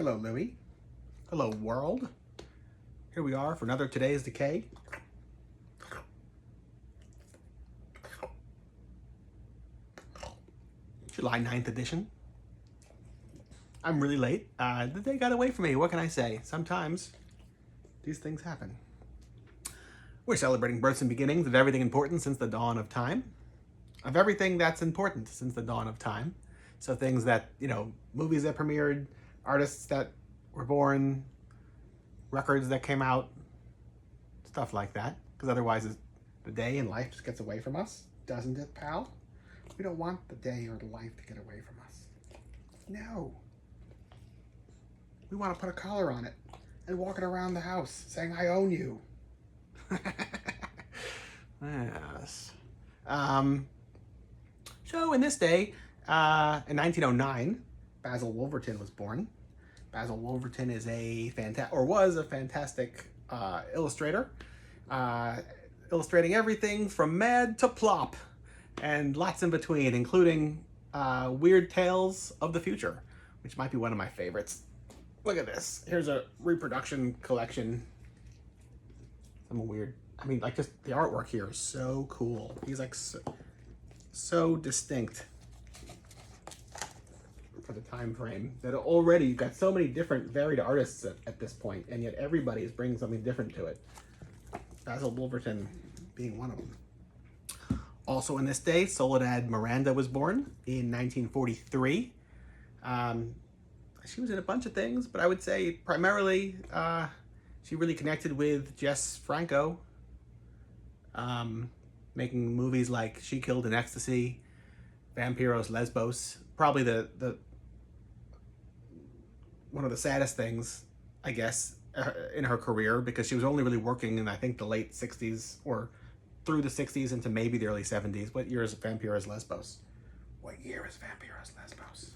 Hello, Louie. Hello, world. Here we are for another Today's Decay. July 9th edition. I'm really late. The day got away from me. What can I say? Sometimes these things happen. We're celebrating births and beginnings of everything important since the dawn of time. Of everything that's important since the dawn of time. So things that, movies that premiered, artists that were born, records that came out, stuff like that. Because otherwise the day and life just gets away from us, doesn't it, pal? We don't want the day or the life to get away from us. No. We want to put a collar on it and walk it around the house saying, I own you. Yes. So in this day, in 1909, Basil Wolverton was born. Basil Wolverton is was a fantastic illustrator, illustrating everything from Mad to Plop, and lots in between, including Weird Tales of the Future, which might be one of my favorites. Look at this. Here's a reproduction collection. Some weird. Just the artwork here is so cool. He's like so distinct for the time frame that already you've got so many different varied artists at this point, and yet everybody is bringing something different to it. Basil Wolverton being one of them. Also in this day, Soledad Miranda was born in 1943. She was in a bunch of things, but I would say primarily she really connected with Jess Franco, making movies like She Killed in Ecstasy, Vampiros Lesbos. Probably the one of the saddest things, I guess, in her career, because she was only really working in, I think, the late 60s or through the 60s into maybe the early 70s. What year is Vampiros Lesbos? What year is Vampiros Lesbos?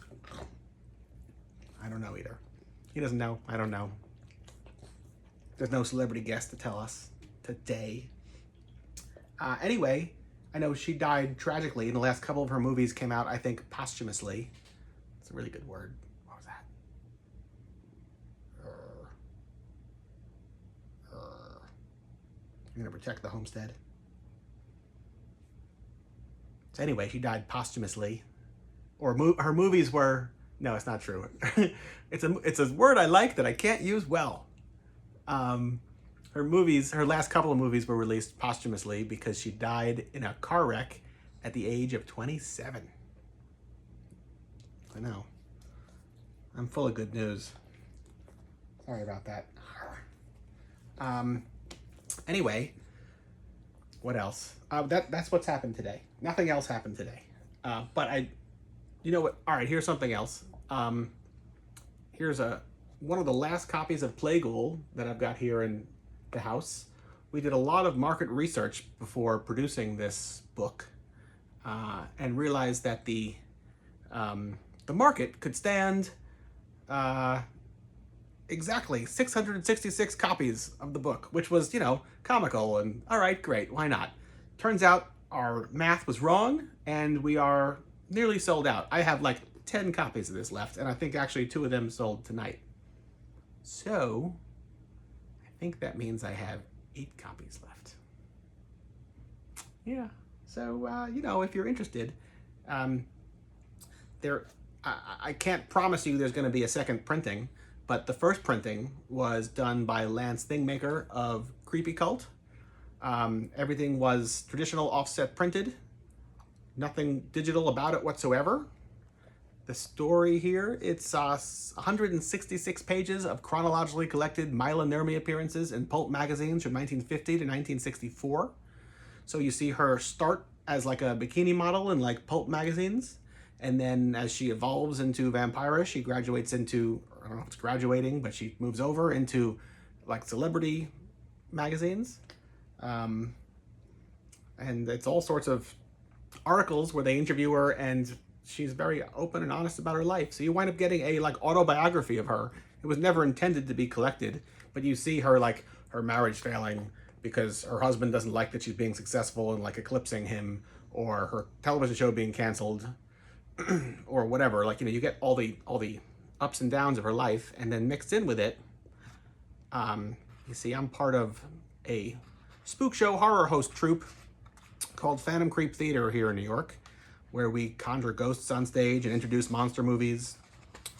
I don't know either. He doesn't know. I don't know. There's no celebrity guest to tell us today. Anyway, I know she died tragically, and the last couple of her movies came out, I think, posthumously. It's a really good word. What was that? You're going to protect the homestead. So anyway, she died posthumously. Or her movies were... No, it's not true. It's a word I like that I can't use well. Her last couple of movies were released posthumously because she died in a car wreck at the age of 27. I know. I'm full of good news. Sorry about that. Anyway, what else? That's what's happened today. Nothing else happened today. You know what? All right, here's something else. Here's one of the last copies of Playghoul that I've got here in the house. We did a lot of market research before producing this book, and realized that the market could stand exactly 666 copies of the book, which was, comical and all right, great, why not? Turns out our math was wrong, and we are nearly sold out. I have like 10 copies of this left, and I think actually 2 of them sold tonight. So I think that means I have 8 copies left. Yeah. So, if you're interested, I can't promise you there's going to be a second printing, but the first printing was done by Lance Thingmaker of Creepy Cult. Everything was traditional offset printed. Nothing digital about it whatsoever. The story here, it's 166 pages of chronologically collected Mila Nurmi appearances in pulp magazines from 1950 to 1964. So you see her start as like a bikini model in like pulp magazines, and then as she evolves into vampirist, she graduates into, I don't know if it's graduating, but she moves over into like celebrity magazines. And it's all sorts of articles where they interview her, and she's very open and honest about her life. So you wind up getting a like autobiography of her. It was never intended to be collected, but you see her like her marriage failing because her husband doesn't like that she's being successful and like eclipsing him, or her television show being canceled, or whatever. Like, you get all the ups and downs of her life, and then mixed in with it, you see, I'm part of a spook show horror host troupe called Phantom Creep Theater here in New York, where we conjure ghosts on stage and introduce monster movies,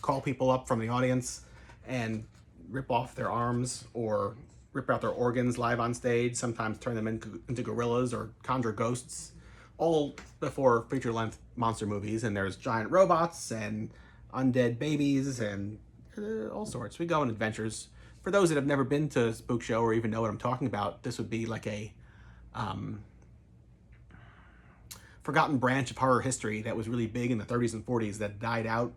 call people up from the audience, and rip off their arms or rip out their organs live on stage, sometimes turn them into gorillas or conjure ghosts, all before feature-length monster movies. And there's giant robots and undead babies and all sorts. We go on adventures. For those that have never been to a spook show or even know what I'm talking about, this would be like a forgotten branch of horror history that was really big in the 30s and 40s that died out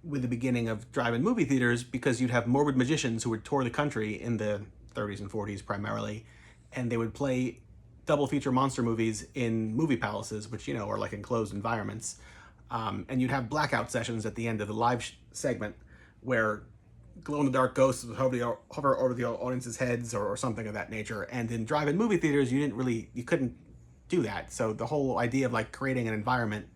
with the beginning of drive-in movie theaters, because you'd have morbid magicians who would tour the country in the 30s and 40s primarily, and they would play double feature monster movies in movie palaces, which, you know, are like enclosed environments. And you'd have blackout sessions at the end of the live segment where glow-in-the-dark ghosts would hover over the audience's heads or something of that nature. And in drive-in movie theaters, you couldn't do that. So the whole idea of like creating an environment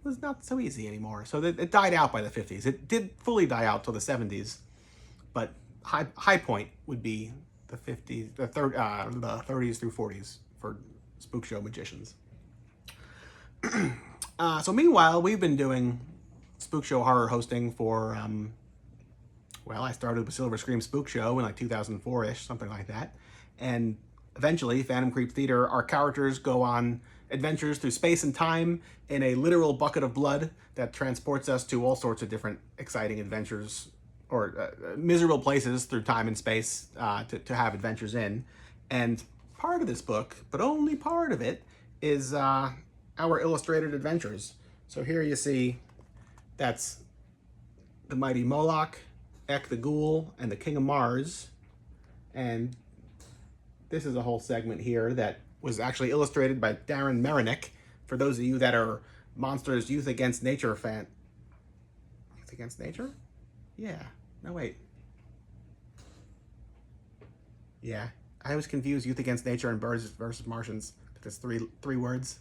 was not so easy anymore. So it died out by the 50s. It did fully die out till the 70s, but high point would be the 50s, the 30s through 40s for spook show magicians. So meanwhile, we've been doing spook show horror hosting for, well, I started with Silver Scream Spook Show in like 2004-ish, something like that. And eventually, Phantom Creep Theater, our characters go on adventures through space and time in a literal bucket of blood that transports us to all sorts of different exciting adventures or miserable places through time and space to have adventures in. And part of this book, but only part of it, is our illustrated adventures. So here you see that's the mighty Moloch, Ek the Ghoul, and the King of Mars. And this is a whole segment here that was actually illustrated by Darren Merenick. For those of you that are Monsters Youth Against Nature fan. Youth Against Nature? Yeah. No, wait. Yeah. I was confused. Youth Against Nature and Birds versus Martians. That's three words.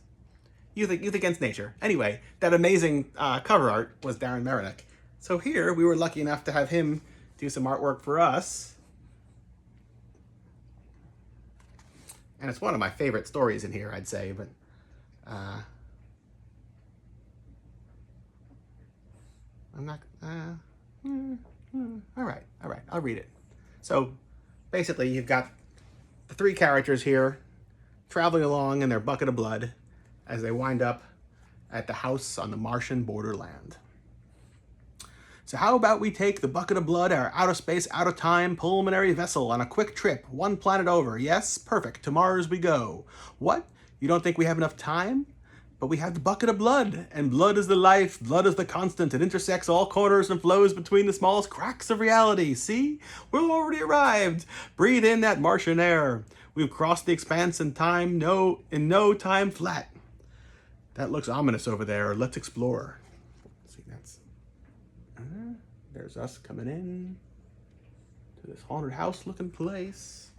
Youth Against Nature. Anyway, that amazing cover art was Darren Merenick. So here, we were lucky enough to have him do some artwork for us. And it's one of my favorite stories in here, I'd say, but I'm not, all right, I'll read it. So basically you've got the three characters here traveling along in their bucket of blood as they wind up at the house on the Martian borderland. So how about we take the bucket of blood, our out of space, out of time pulmonary vessel on a quick trip, one planet over. Yes, perfect. To Mars we go. What? You don't think we have enough time? But we have the bucket of blood, and blood is the life, blood is the constant. It intersects all corners and flows between the smallest cracks of reality. See? We've already arrived. Breathe in that Martian air. We've crossed the expanse in time, in no time flat. That looks ominous over there. Let's explore. See, that's... there's us coming in to this haunted house looking place.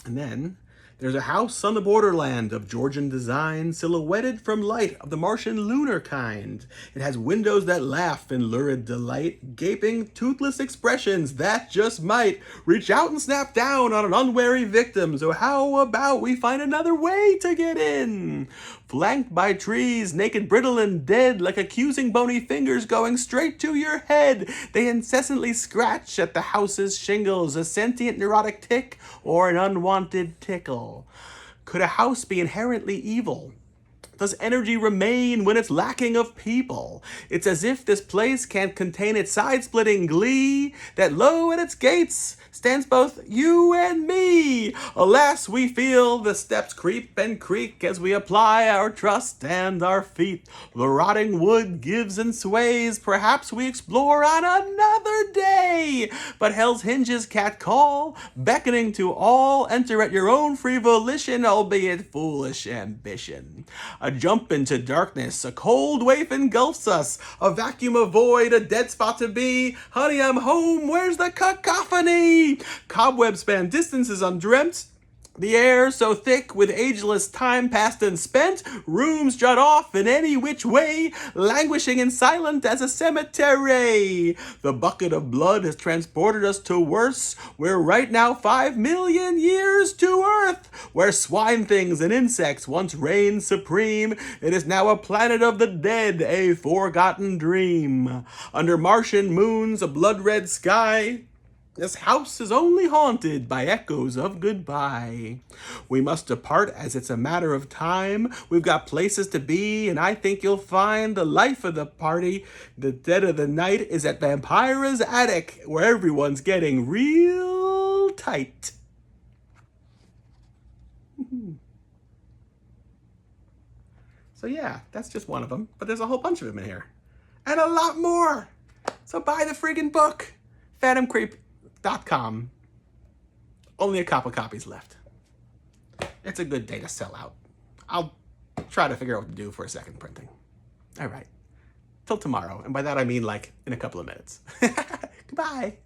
And then there's a house on the borderland of Georgian design, silhouetted from light of the Martian lunar kind. It has windows that laugh in lurid delight, gaping, toothless expressions that just might reach out and snap down on an unwary victim. So how about we find another way to get in? Flanked by trees, naked, brittle, and dead, like accusing bony fingers going straight to your head. They incessantly scratch at the house's shingles, a sentient neurotic tick or an unwanted tickle. Could a house be inherently evil? Does energy remain when it's lacking of people? It's as if this place can't contain its side-splitting glee, that low at its gates stands both you and me. Alas, we feel the steps creep and creak as we apply our trust and our feet. The rotting wood gives and sways. Perhaps we explore on another day. But hell's hinges cat call, beckoning to all. Enter at your own free volition, albeit foolish ambition. A jump into darkness, a cold wave engulfs us, a vacuum of void, a dead spot to be. Honey, I'm home, where's the cacophony? Cobwebs span distances undreamt, The air so thick with ageless time past and spent, rooms jut off in any which way, languishing and silent as a cemetery. The bucket of blood has transported us to worse. We're right now 5 million years to Earth, where swine things and insects once reigned supreme. It is now a planet of the dead, a forgotten dream. Under Martian moons, a blood-red sky, this house is only haunted by echoes of goodbye. We must depart as it's a matter of time. We've got places to be, and I think you'll find the life of the party. The dead of the night is at Vampira's attic, where everyone's getting real tight. So yeah, that's just one of them, but there's a whole bunch of them in here. And a lot more! So buy the friggin' book! PhantomCreep.com. Only a couple copies left. It's a good day to sell out. I'll try to figure out what to do for a second printing. All right. Till tomorrow. And by that I mean like in a couple of minutes. Goodbye.